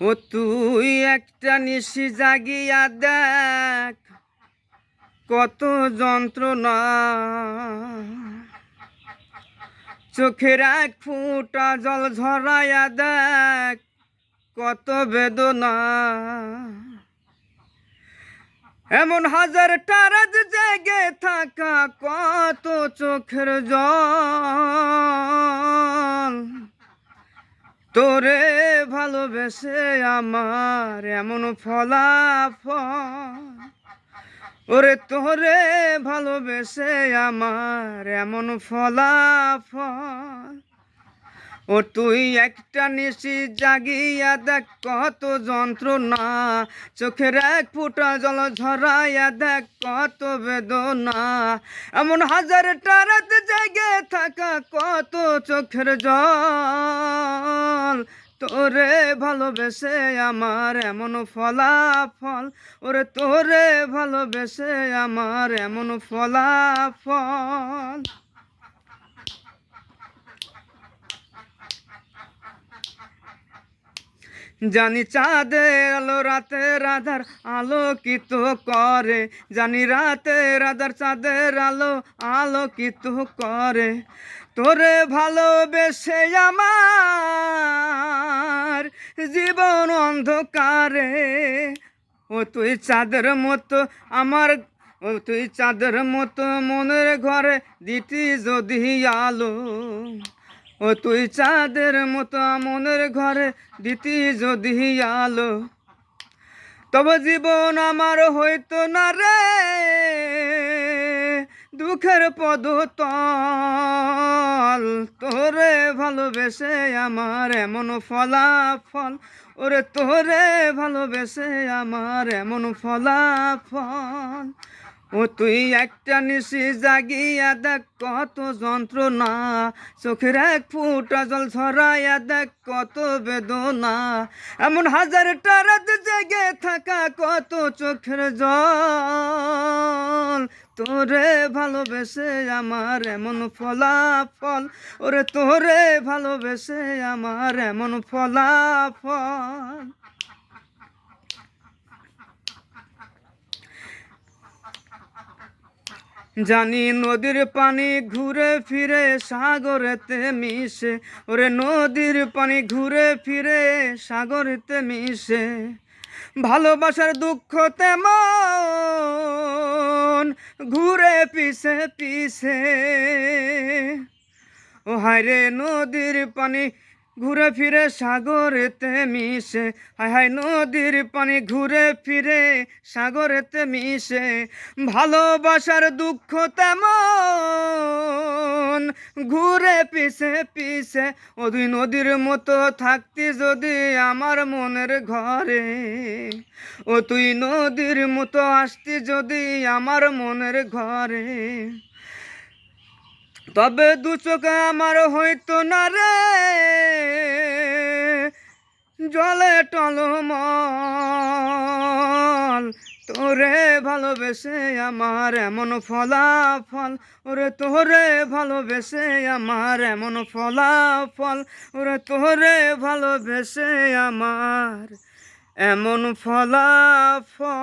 ও তুই একটা নিশি জাগিয়া দেখ কত যন্ত্রণা, চোখের এক ফুটা জল ঝরাইয়া দেখ কত বেদনা। এমন হাজারটা রাত জেগে থাকা কত চোখের জল, তোরে ভালোবেসে আমার এমন ফলাফল। ওরে তোরে ভালোবেসে আমার এমন ফলাফল। ও তুই একটা নিশি জাগিয়া দেখ কত যন্ত্রণা, চোখের এক ফুটা জল ঝরাইয়া দেখ কত বেদনা। এমন হাজারটা রাত জেগে থাকা কত চোখের জল, তোরে ভালোবেসে আমার এমন ফলাফল। ওরে তোরে ভালোবেসে আমার এমন ফলাফল। জানি চাঁদের আলো রাতের আধার আলোকিত করে, জানি রাতের আধার চাঁদের আলো আলোকিত করে। তোরে ভালোবেসে আমার জীবন অন্ধকারে। ও তুই চাঁদের মতো আমার, ও তুই চাঁদের মতো মনের ঘরে দিতি যদি আলো। ও তুই চাঁদের মতো মনের ঘরে দিতি যদি আলো, তবে জীবন আমার হইতো না রে দুঃখের পদতল। তোরে ভালোবেসে আমার এমন ফলাফল। ওরে তোরে ভালোবেসে আমার এমন ফলাফল। ও তুই একটা নিশি জাগিয়া দেখ কত যন্ত্রণা, চোখের এক ফুটা জল ঝরাইয়া দেখ কত বেদনা। এমন হাজারটা রাত জেগে থাকা কত চোখের জল, তোরে ভালোবেসে আমার এমন ফলাফল। ওরে তোরে ভালোবেসে আমার এমন ফলাফল। জানি নদীর পানি ঘুরে ফিরে সাগরেতে মিশে, ওরে নদীর পানি ঘুরে ফিরে সাগরেতে মিশে। ভালোবাসার দুঃখ তেমন ঘুরে পিছে পিছে। ও হায় রে নদীর পানি ঘুরে ফিরে সাগরেতে মিশে, হায় হায় নদীর পানি ঘুরে ফিরে সাগরেতে মিশে। ভালোবাসার দুঃখ তেমন ঘুরে পিছে পিছে। ও দুই নদীর মতো থাকতি যদি আমার মনের ঘরে, ও তুই নদীর মতো আসতি যদি আমার মনের ঘরে, তবে দু চোখ আমার হইতো না রে জলে টলমল। তোরে ভালোবেসে আমার এমন ফলাফল। ওরে তোরে ভালোবেসে আমার এমন ফলাফল। ওরে তোরে ভালোবেসে আমার এমন ফলাফল।